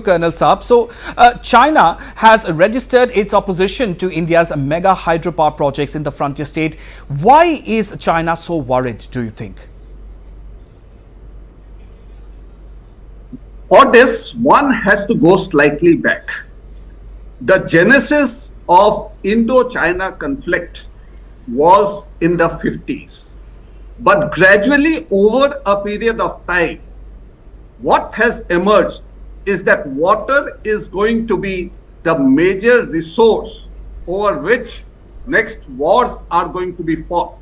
Colonel Saab. So, China has registered its opposition to India's mega hydropower projects in the frontier state. Why is China so worried, do you think? For this, one has to go slightly back. The genesis of Indo-China conflict was in the 50s. But gradually, over a period of time, what has emerged is that water is going to be the major resource over which next wars are going to be fought.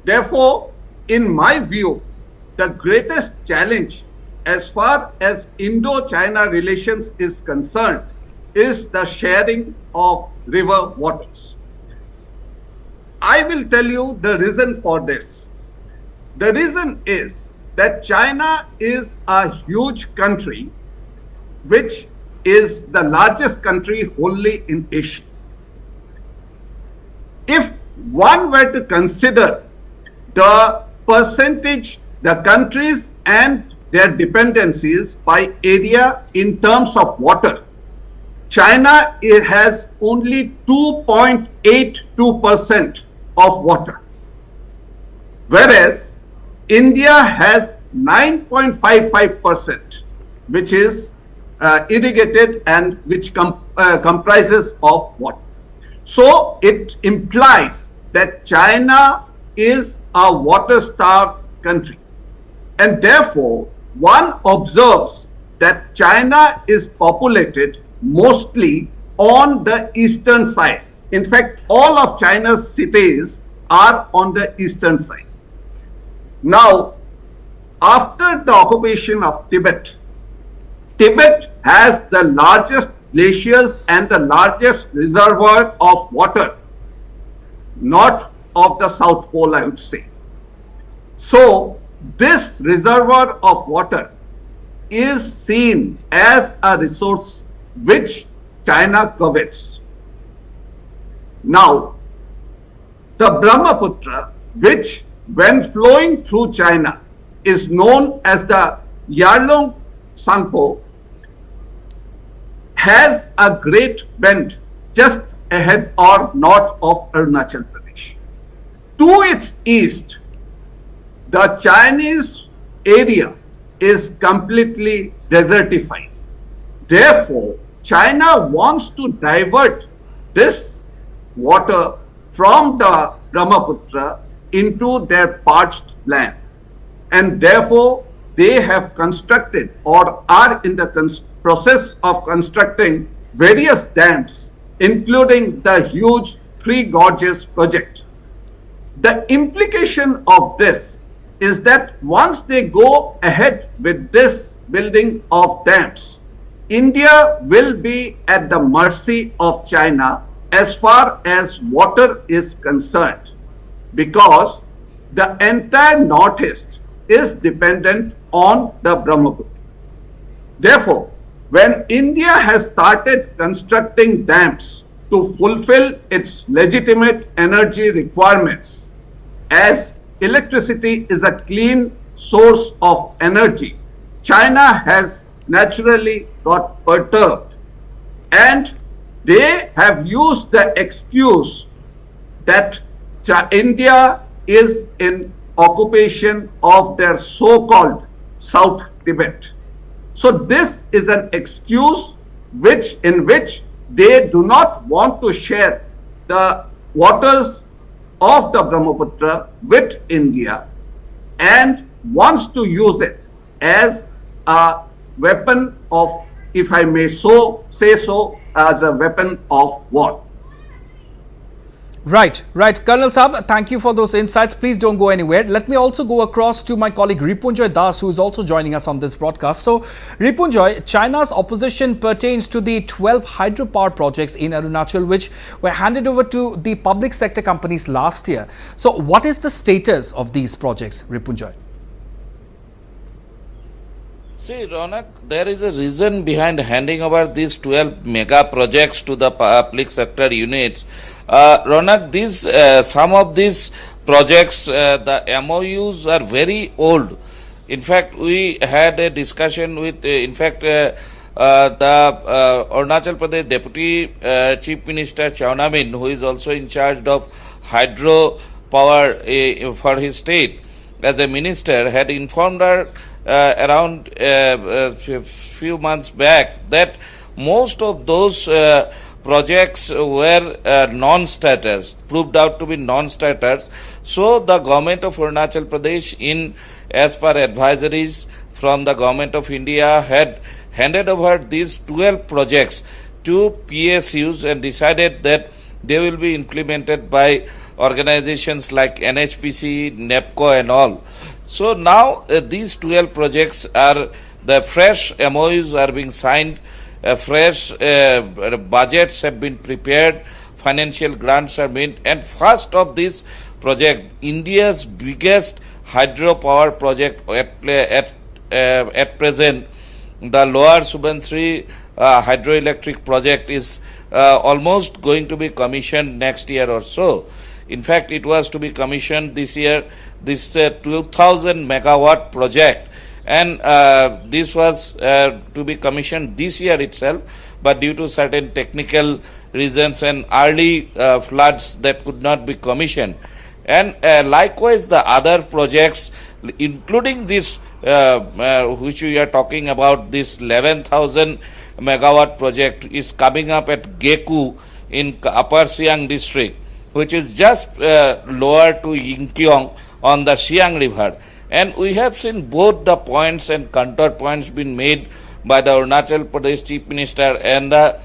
Therefore, in my view, the greatest challenge as far as Indo-China relations is concerned is the sharing of river waters. I will tell you the reason for this. The reason is that China is a huge country which is the largest country wholly in Asia. If one were to consider the percentage, the countries and their dependencies by area in terms of water, China has only 2.82% of water, whereas India has 9.55%, which is irrigated and which comprises of water. So it implies that China is a water-starved country, and therefore one observes that China is populated mostly on the eastern side. In fact, all of China's cities are on the eastern side. Now, after the occupation of Tibet, Tibet has the largest glaciers and the largest reservoir of water, north of the South Pole, I would say. So, this reservoir of water is seen as a resource which China covets. Now, the Brahmaputra, which when flowing through China is known as the Yarlung Tsangpo, has a great bend just ahead or north of Arunachal Pradesh. To its east, the Chinese area is completely desertified. Therefore, China wants to divert this water from the Brahmaputra into their parched land. And therefore, they have constructed or are in the process of constructing various dams, including the huge Three Gorges project. The implication of this is that once they go ahead with this building of dams, India will be at the mercy of China as far as water is concerned, because the entire northeast is dependent on the Brahmaputra. Therefore, when India has started constructing dams to fulfill its legitimate energy requirements, as electricity is a clean source of energy, China has naturally got perturbed, and they have used the excuse that India is in occupation of their so-called South Tibet. So this is an excuse in which they do not want to share the waters of the Brahmaputra with India and wants to use it as a weapon of, if I may say so, as a weapon of war. Right. Colonel Saab, thank you for those insights. Please don't go anywhere. Let me also go across to my colleague Ripunjoy Das, who is also joining us on this broadcast. So, Ripunjoy, China's opposition pertains to the 12 hydropower projects in Arunachal, which were handed over to the public sector companies last year. So, what is the status of these projects, Ripunjoy? See, Ronak, there is a reason behind handing over these 12 mega projects to the public sector units. Ronak, some of these projects, the MOUs are very old. In fact, we had a discussion with, the Arunachal Pradesh Deputy Chief Minister Chaunamin, who is also in charge of hydropower for his state, as a minister, had informed her around a few months back that most of those projects were non-starters, proved out to be non-starters. So the government of Arunachal Pradesh, as per advisories from the government of India, had handed over these 12 projects to PSUs and decided that they will be implemented by organizations like NHPC, NEPCO and all. So now these 12 projects are, the fresh MOUs are being signed, fresh budgets have been prepared, financial grants are made, and first of this project, India's biggest hydropower project at present, the Lower Subansiri hydroelectric project is almost going to be commissioned next year or so. In fact, it was to be commissioned this year, this 2000 megawatt project, and this was to be commissioned this year itself, but due to certain technical reasons and early floods, that could not be commissioned. And likewise, the other projects, including this which we are talking about, this 11,000 megawatt project is coming up at Geku in Upper Siang district, which is just lower to Yingkiong on the Siang river. And we have seen both the points and contour points been made by the Arunachal Pradesh Chief Minister and a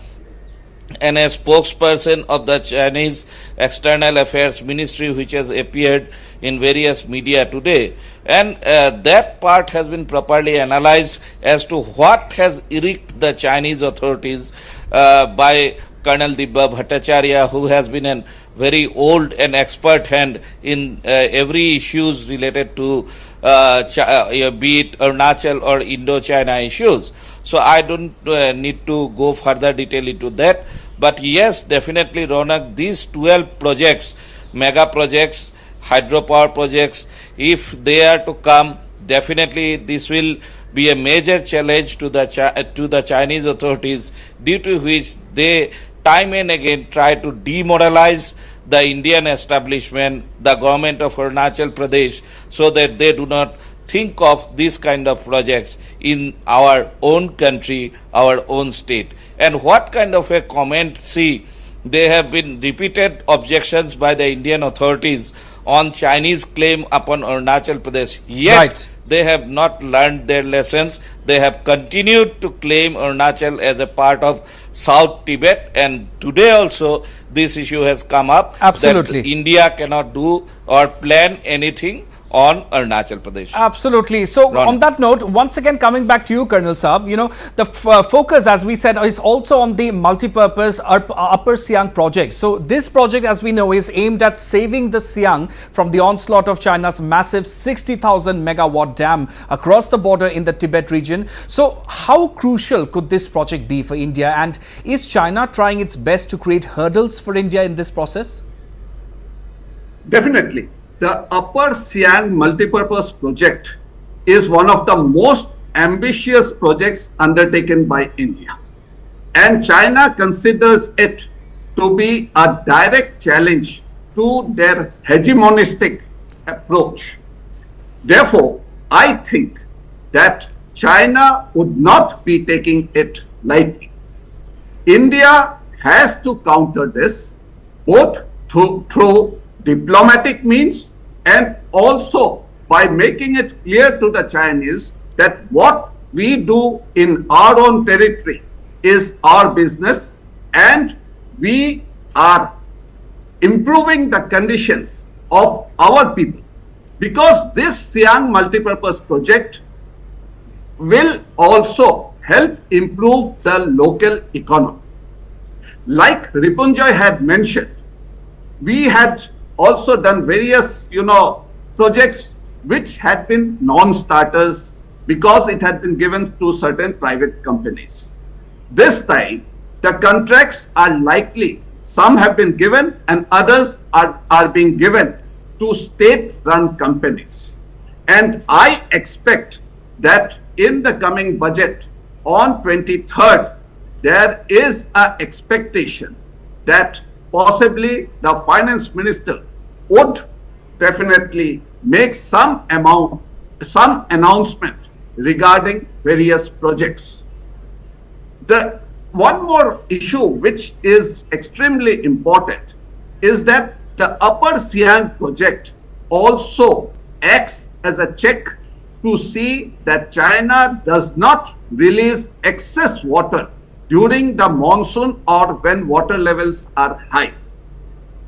spokesperson of the Chinese External Affairs Ministry, which has appeared in various media today. And that part has been properly analyzed as to what has irked the Chinese authorities by Colonel Dibba Bhattacharya, who has been a very old and expert hand in every issues related to be it Arunachal or Indo-China issues. So I don't need to go further detail into that. But yes, definitely, Ronak, these 12 projects, mega projects, hydropower projects, if they are to come, definitely this will be a major challenge to the Chinese authorities, due to which they time and again try to demoralize the Indian establishment, the government of Arunachal Pradesh, so that they do not think of this kind of projects in our own country, our own state. And what kind of a comment, see, there have been repeated objections by the Indian authorities on Chinese claim upon Arunachal Pradesh. Yet, Right. they have not learned their lessons. They have continued to claim Arunachal as a part of South Tibet, and today also this issue has come up. Absolutely. That India cannot do or plan anything on Arunachal Pradesh. Absolutely. So Ronak. on that note, once again coming back to you, Colonel Saab, the focus, as we said, is also on the multi-purpose Upper Siang project. So this project, as we know, is aimed at saving the Siang from the onslaught of China's massive 60,000 megawatt dam across the border in the Tibet region. So how crucial could this project be for India, and is China trying its best to create hurdles for India in this process? Definitely. The Upper Siang multipurpose project is one of the most ambitious projects undertaken by India. And China considers it to be a direct challenge to their hegemonistic approach. Therefore, I think that China would not be taking it lightly. India has to counter this both through diplomatic means and also by making it clear to the Chinese that what we do in our own territory is our business, and we are improving the conditions of our people, because this Siang multipurpose project will also help improve the local economy. Like Ripunjoy had mentioned, we had also done various, projects which had been non-starters because it had been given to certain private companies. This time, the contracts are likely, some have been given and others are being given to state-run companies. And I expect that in the coming budget, on 23rd, there is an expectation that possibly the finance minister would definitely make some announcement regarding various projects. The one more issue which is extremely important is that the Upper Siang project also acts as a check to see that China does not release excess water during the monsoon or when water levels are high.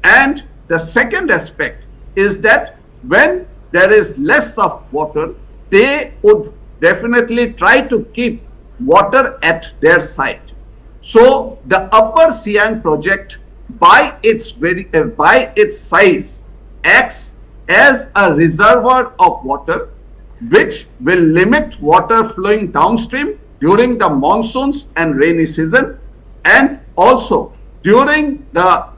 And the second aspect is that when there is less of water, they would definitely try to keep water at their site. So the Upper Siang project by its size acts as a reservoir of water which will limit water flowing downstream during the monsoons and rainy season, and also during the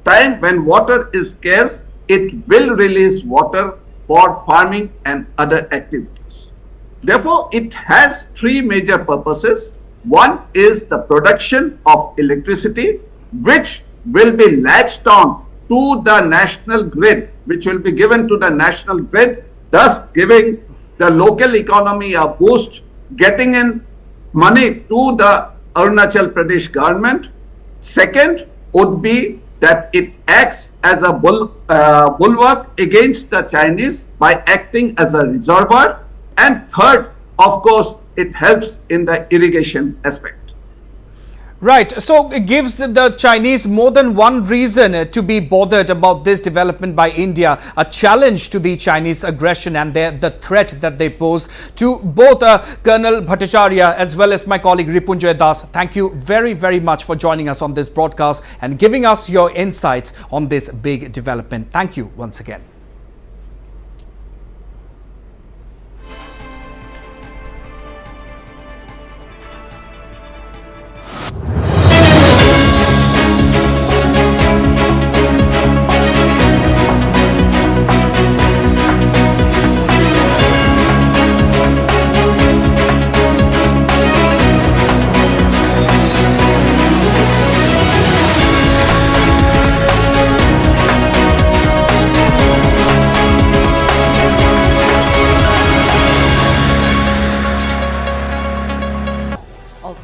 time when water is scarce, it will release water for farming and other activities. Therefore, it has three major purposes. One is the production of electricity, which will be latched on to the national grid, which will be given to the national grid, thus giving the local economy a boost, getting in money to the Arunachal Pradesh government. Second would be that it acts as a bulwark against the Chinese by acting as a reservoir. And third, of course, it helps in the irrigation aspect. Right, so it gives the Chinese more than one reason to be bothered about this development by India, a challenge to the Chinese aggression and the threat that they pose to both Colonel Bhattacharya as well as my colleague Ripunjoy Das. Thank you very, very much for joining us on this broadcast and giving us your insights on this big development. Thank you once again.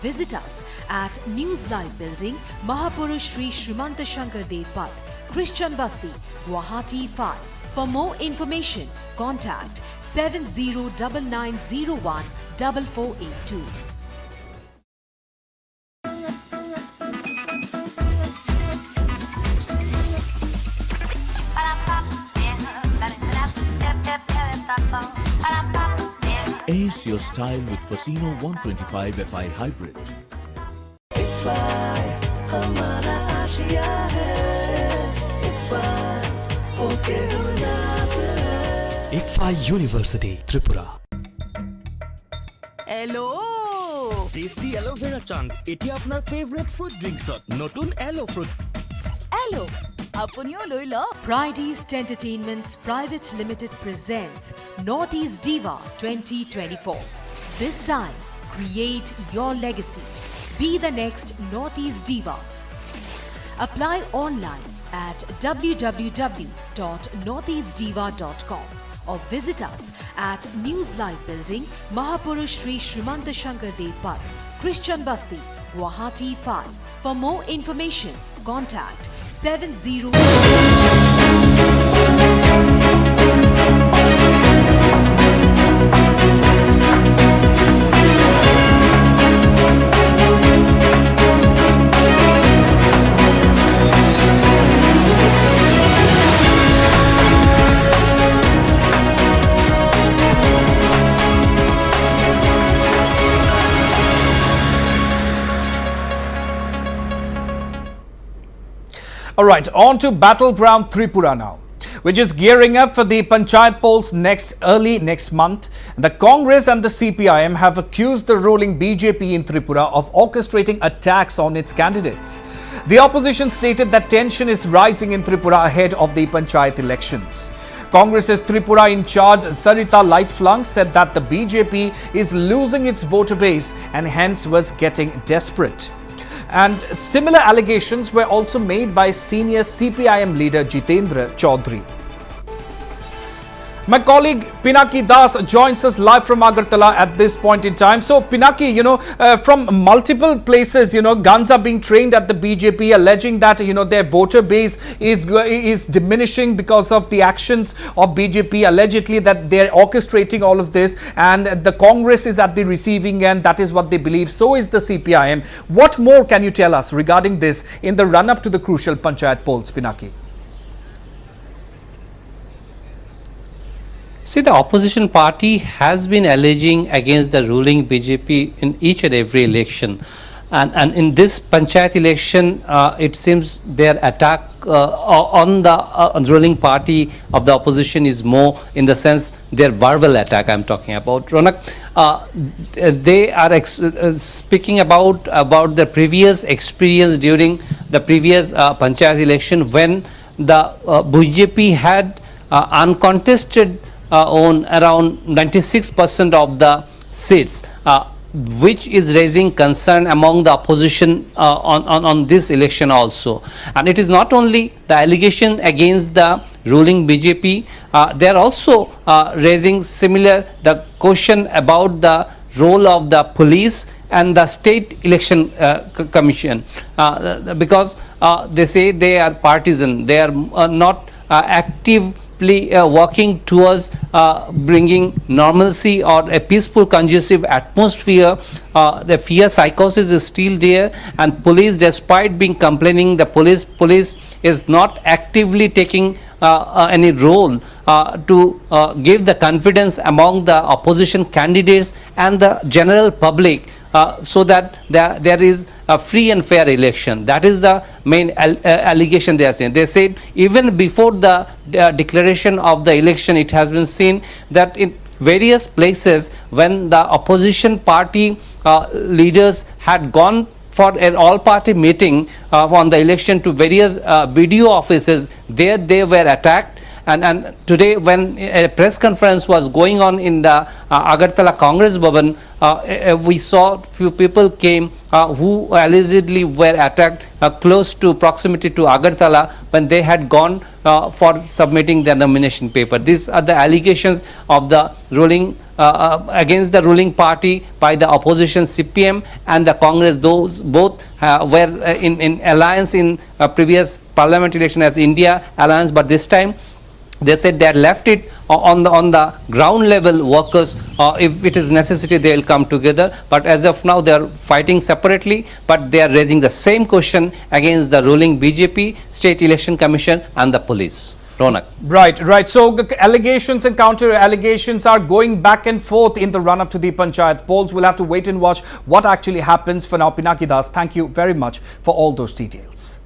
Visit us at News Live Building, Mahapurush Sri Srimanta Shankar Dev Path, Christian Basti, Guwahati 5. For more information, contact 7099014482. Ace your style with Fasino 125 FI Hybrid. ICFI University, Tripura. Hello! Tasty aloe vera chunks এটি আপনার favourite fruit ড্রিঙ্কসত নতুন এলো fruit Hello! আপুনিও লৈ ল Pride East Entertainments Private Limited presents Northeast Diva 2024. This time, create your legacy. Be the next Northeast Diva. Apply online at www.northeastdiva.com or visit us at News Live Building, Mahapurush Sri Srimanta Shankar Dev Path, Christian Basti, Guwahati 5. For more information, contact 70. All right, on to battleground Tripura now, which is gearing up for the Panchayat polls early next month. The Congress and the CPIM have accused the ruling BJP in Tripura of orchestrating attacks on its candidates. The opposition stated that tension is rising in Tripura ahead of the Panchayat elections. Congress's Tripura in charge Sarita Lightflung said that the BJP is losing its voter base and hence was getting desperate. And similar allegations were also made by senior CPIM leader Jitendra Chaudhary. My colleague Pinaki Das joins us live from Agartala at this point in time. So Pinaki, from multiple places, guns are being trained at the BJP, alleging that, their voter base is diminishing because of the actions of BJP, allegedly that they're orchestrating all of this, and the Congress is at the receiving end. That is what they believe. So is the CPIM. What more can you tell us regarding this in the run-up to the crucial Panchayat polls, Pinaki? See, the opposition party has been alleging against the ruling BJP in each and every election. And in this Panchayat election, it seems their attack on the ruling party of the opposition is more in the sense their verbal attack I'm talking about. Ronak, they are speaking about the previous experience during the previous Panchayat election when the BJP had uncontested on around 96% of the seats, which is raising concern among the opposition on this election also. And it is not only the allegation against the ruling BJP, they are also raising similar the question about the role of the police and the state election commission, because they say they are partisan, they are not active working towards bringing normalcy or a peaceful conducive atmosphere. The fear psychosis is still there, and police, despite being complaining, the police is not actively taking any role to give the confidence among the opposition candidates and the general public, so that there is a free and fair election. That is the main allegation they are saying. They said even before the declaration of the election, it has been seen that in various places when the opposition party leaders had gone for an all-party meeting on the election to various BDO offices, there they were attacked. And today, when a press conference was going on in the Agartala Congress Bhavan, we saw few people came who allegedly were attacked close to proximity to Agartala when they had gone for submitting their nomination paper. These are the allegations of the ruling against the ruling party by the opposition CPM and the Congress. Those both were in alliance in previous parliament election as India alliance, but this time they said they had left it on the ground level workers. If it is necessity, they will come together. But as of now, they are fighting separately, but they are raising the same question against the ruling BJP, State Election Commission and the police. Ronak. Right. So allegations and counter allegations are going back and forth in the run-up to the Panchayat polls. We'll have to wait and watch what actually happens. For now, Pinaki Das, thank you very much for all those details.